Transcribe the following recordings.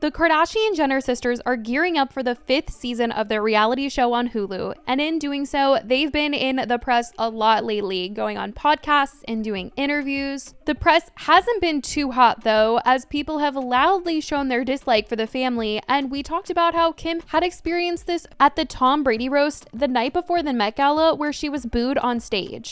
The Kardashian-Jenner sisters are gearing up for the 5th season of their reality show on Hulu, and in doing so, they've been in the press a lot lately, going on podcasts and doing interviews. The press hasn't been too hot though, as people have loudly shown their dislike for the family, and we talked about how Kim had experienced this at the Tom Brady roast the night before the Met Gala, where she was booed on stage.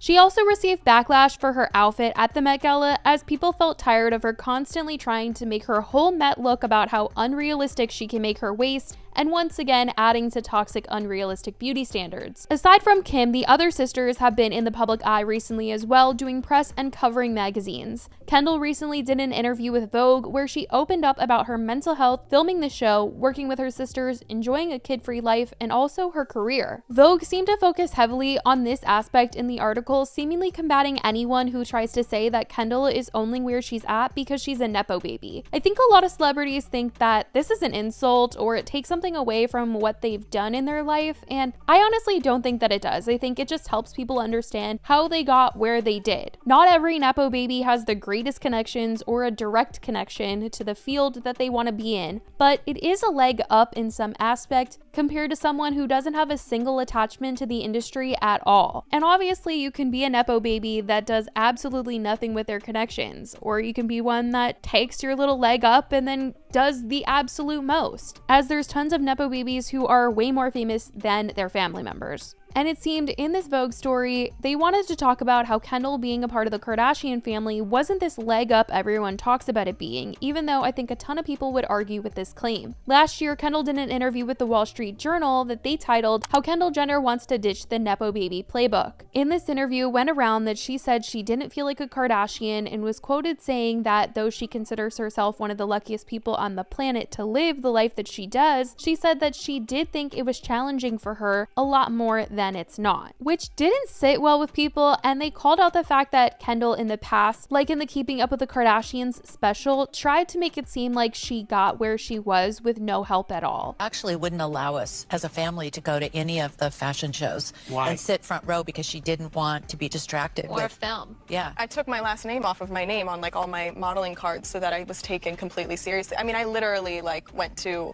She also received backlash for her outfit at the Met Gala, as people felt tired of her constantly trying to make her whole Met look about how unrealistic she can make her waist, and once again adding to toxic, unrealistic beauty standards. Aside from Kim, the other sisters have been in the public eye recently as well, doing press and covering magazines. Kendall recently did an interview with Vogue where she opened up about her mental health, filming the show, working with her sisters, enjoying a kid-free life, and also her career. Vogue seemed to focus heavily on this aspect in the article, seemingly combating anyone who tries to say that Kendall is only where she's at because she's a nepo baby. I think a lot of celebrities think that this is an insult or it takes something away from what they've done in their life, and I honestly don't think that it does. I think it just helps people understand how they got where they did. Not every nepo baby has the greatest connections or a direct connection to the field that they want to be in, but it is a leg up in some aspect compared to someone who doesn't have a single attachment to the industry at all. And obviously you can be a nepo baby that does absolutely nothing with their connections, or you can be one that takes your little leg up and then does the absolute most, as there's tons of nepo babies who are way more famous than their family members. And it seemed in this Vogue story, they wanted to talk about how Kendall being a part of the Kardashian family wasn't this leg up everyone talks about it being, even though I think a ton of people would argue with this claim. Last year, Kendall did an interview with the Wall Street Journal that they titled "How Kendall Jenner Wants to Ditch the Nepo Baby Playbook." In this interview, went around that she said she didn't feel like a Kardashian and was quoted saying that though she considers herself one of the luckiest people on the planet to live the life that she does, she said that she did think it was challenging for her a lot more than it's not, which didn't sit well with people, and they called out the fact that Kendall in the past, like in the Keeping Up with the Kardashians special, tried to make it seem like she got where she was with no help at all. Actually wouldn't allow us as a family to go to any of the fashion shows. Why? And sit front row because she didn't want to be distracted Or film. Yeah. I took my last name off of my name on like all my modeling cards so that I was taken completely seriously. I mean, I literally like went to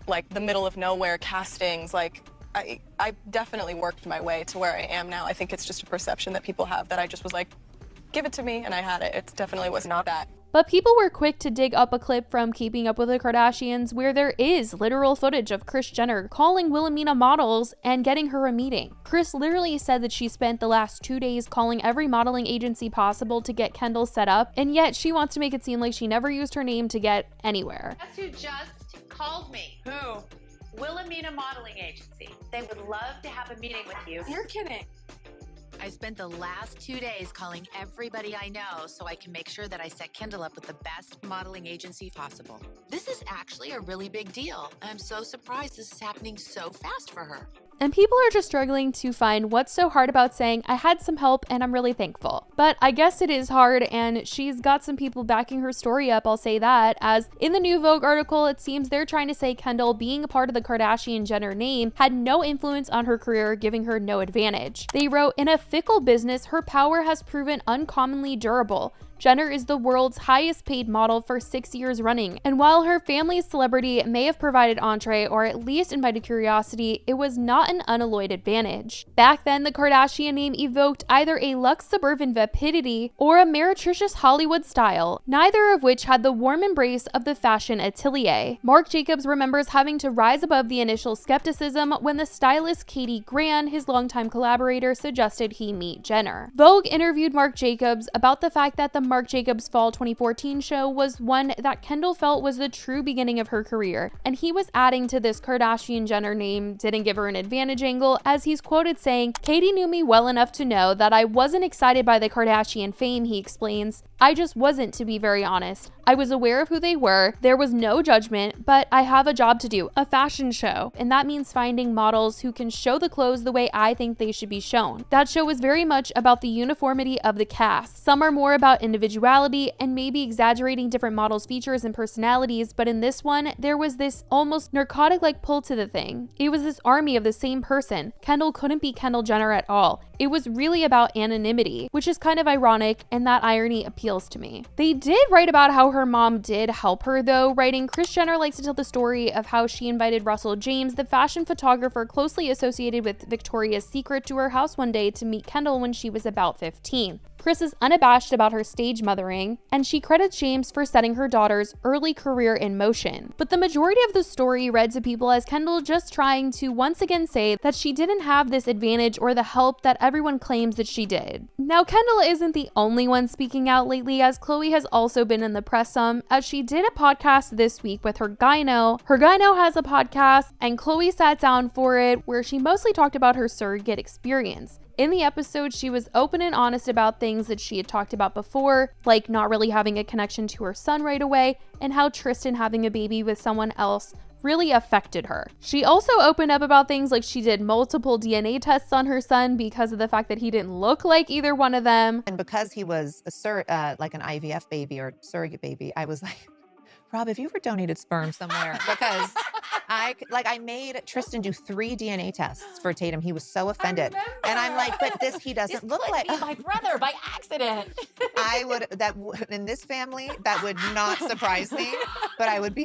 like the middle of nowhere castings, like I definitely worked my way to where I am now. I think it's just a perception that people have that I just was like, give it to me, and I had it. It definitely was not that. But people were quick to dig up a clip from Keeping Up with the Kardashians where there is literal footage of Kris Jenner calling Wilhelmina models and getting her a meeting. Kris literally said that she spent the last 2 days calling every modeling agency possible to get Kendall set up, and yet she wants to make it seem like she never used her name to get anywhere. Guess who just called me? Who? Wilhelmina Modeling Agency. They would love to have a meeting with you. You're kidding. I spent the last 2 days calling everybody I know so I can make sure that I set Kendall up with the best modeling agency possible. This is actually a really big deal. I'm so surprised this is happening so fast for her. And people are just struggling to find what's so hard about saying, I had some help and I'm really thankful. But I guess it is hard, and she's got some people backing her story up, I'll say that, as in the new Vogue article, it seems they're trying to say Kendall being a part of the Kardashian-Jenner name had no influence on her career, giving her no advantage. They wrote, in a fickle business, her power has proven uncommonly durable. Jenner is the world's highest paid model for 6 years running, and while her family's celebrity may have provided entree or at least invited curiosity, it was not an unalloyed advantage. Back then, the Kardashian name evoked either a luxe suburban vapidity or a meretricious Hollywood style, neither of which had the warm embrace of the fashion atelier. Marc Jacobs remembers having to rise above the initial skepticism when the stylist Katie Gran, his longtime collaborator, suggested he meet Jenner. Vogue interviewed Marc Jacobs about the fact that the Marc Jacobs Fall 2014 show was one that Kendall felt was the true beginning of her career, and he was adding to this Kardashian-Jenner name didn't give her an advantage angle, as he's quoted saying, "Katie knew me well enough to know that I wasn't excited by the Kardashian fame," he explains. "I just wasn't, to be very honest. I was aware of who they were. There was no judgment, but I have a job to do, a fashion show. And that means finding models who can show the clothes the way I think they should be shown. That show was very much about the uniformity of the cast. Some are more about individuality and maybe exaggerating different models' features and personalities, but in this one, there was this almost narcotic-like pull to the thing. It was this army of the same person. Kendall couldn't be Kendall Jenner at all. It was really about anonymity, which is kind of ironic, and that irony appeals to me. They did write about how her mom did help her though, writing, Kris Jenner likes to tell the story of how she invited Russell James, the fashion photographer closely associated with Victoria's Secret, to her house one day to meet Kendall when she was about 15. Kris is unabashed about her stage mothering, and she credits James for setting her daughter's early career in motion. But the majority of the story read to people as Kendall just trying to once again say that she didn't have this advantage or the help that everyone claims that she did. Now, Kendall isn't the only one speaking out lately, as Khloe has also been in the press some, as she did a podcast this week with her gyno. Her gyno has a podcast, and Khloe sat down for it, where she mostly talked about her surrogate experience. In the episode, she was open and honest about things that she had talked about before, like not really having a connection to her son right away, and how Tristan having a baby with someone else really affected her. She also opened up about things like she did multiple DNA tests on her son because of the fact that he didn't look like either one of them. And because he was like an IVF baby or surrogate baby, I was like, Rob, have you ever donated sperm somewhere? Because I made Tristan do 3 DNA tests for Tatum. He was so offended. And I'm like, but he doesn't look like my brother by accident. In this family, that would not surprise me, but that would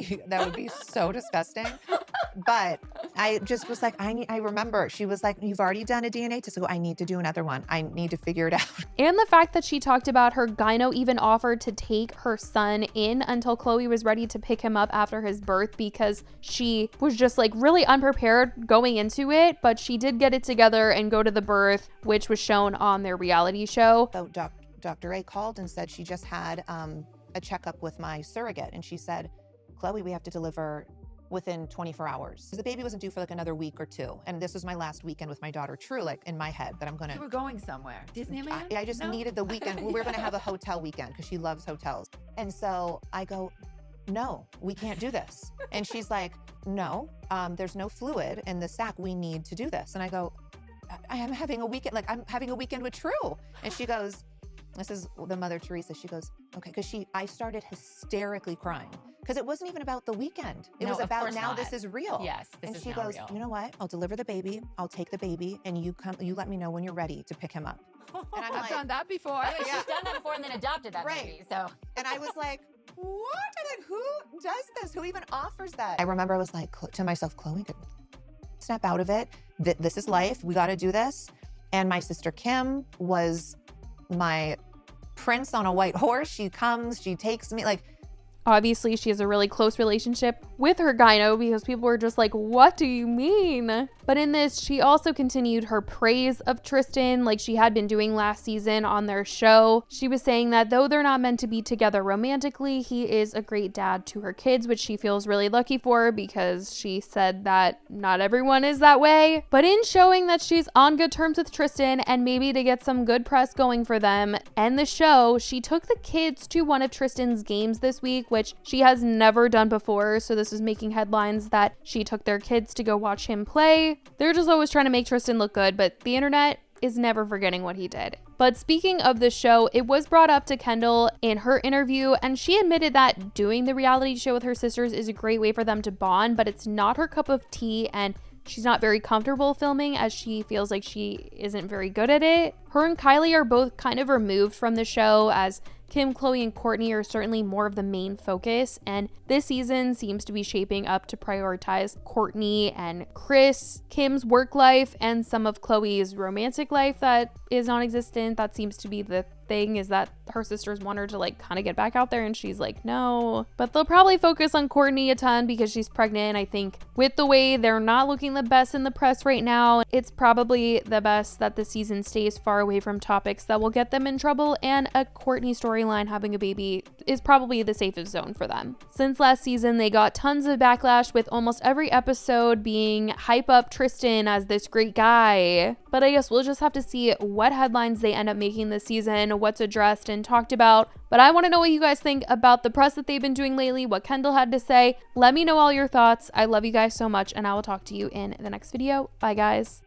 be so disgusting. But I just was like, I remember she was like, you've already done a DNA test. I go, I need to do another one. I need to figure it out. And the fact that she talked about her gyno even offered to take her son in until Khloe was ready to pick him up after his birth, because she was just like really unprepared going into it, but she did get it together and go to the birth, which was shown on their reality show. So Dr. A called and said she just had a checkup with my surrogate, and she said, Khloe, we have to deliver within 24 hours. The baby wasn't due for like another week or 2. And this was my last weekend with my daughter, true, like in my head that I'm gonna. You were going somewhere. Disneyland? I just needed the weekend. We were gonna have a hotel weekend because she loves hotels. And so I go, no, we can't do this. And she's like, no, there's no fluid in the sac. We need to do this. And I go, I am having a weekend, like I'm having a weekend with True. And she goes, this is the Mother Teresa. She goes, okay, because I started hysterically crying because it wasn't even about the weekend. It was about now this is real. Yes, this is now real. And she goes, you know what? I'll deliver the baby. I'll take the baby, and you let me know when you're ready to pick him up. And I've done that before. Yeah. She's done that before and then adopted that baby. So. And I was like, what? I'm like, who does this? Who even offers that? I remember I was like to myself, Khloe, snap out of it. This is life. We got to do this. And my sister Kim was my prince on a white horse. She comes, she takes me, like, obviously she has a really close relationship with her gyno because people were just like, what do you mean? But in this, she also continued her praise of Tristan like she had been doing last season on their show. She was saying that though they're not meant to be together romantically, he is a great dad to her kids, which she feels really lucky for because she said that not everyone is that way. But in showing that she's on good terms with Tristan and maybe to get some good press going for them and the show, she took the kids to one of Tristan's games this week, which she has never done before. So this is making headlines that she took their kids to go watch him play. They're just always trying to make Tristan look good, but the internet is never forgetting what he did. But speaking of the show, it was brought up to Kendall in her interview, and she admitted that doing the reality show with her sisters is a great way for them to bond, but it's not her cup of tea, and she's not very comfortable filming as she feels like she isn't very good at it. Her and Kylie are both kind of removed from the show, as Kim, Khloe, and Kourtney are certainly more of the main focus, and this season seems to be shaping up to prioritize Kourtney and Kris, Kim's work life, and some of Khloe's romantic life that is non-existent. That seems to be the thing, is that her sisters want her to like kind of get back out there, and she's like, no. But they'll probably focus on Kourtney a ton because she's pregnant. I think with the way they're not looking the best in the press right now, it's probably the best that the season stays far away from topics that will get them in trouble, and a Kourtney storyline having a baby is probably the safest zone for them. Since last season, they got tons of backlash with almost every episode being hype up Tristan as this great guy. But I guess we'll just have to see what headlines they end up making this season been what's addressed and talked about. But I want to know what you guys think about the press that they've been doing lately, what Kendall had to say. Let me know all your thoughts. I love you guys so much, and I will talk to you in the next video. Bye, guys.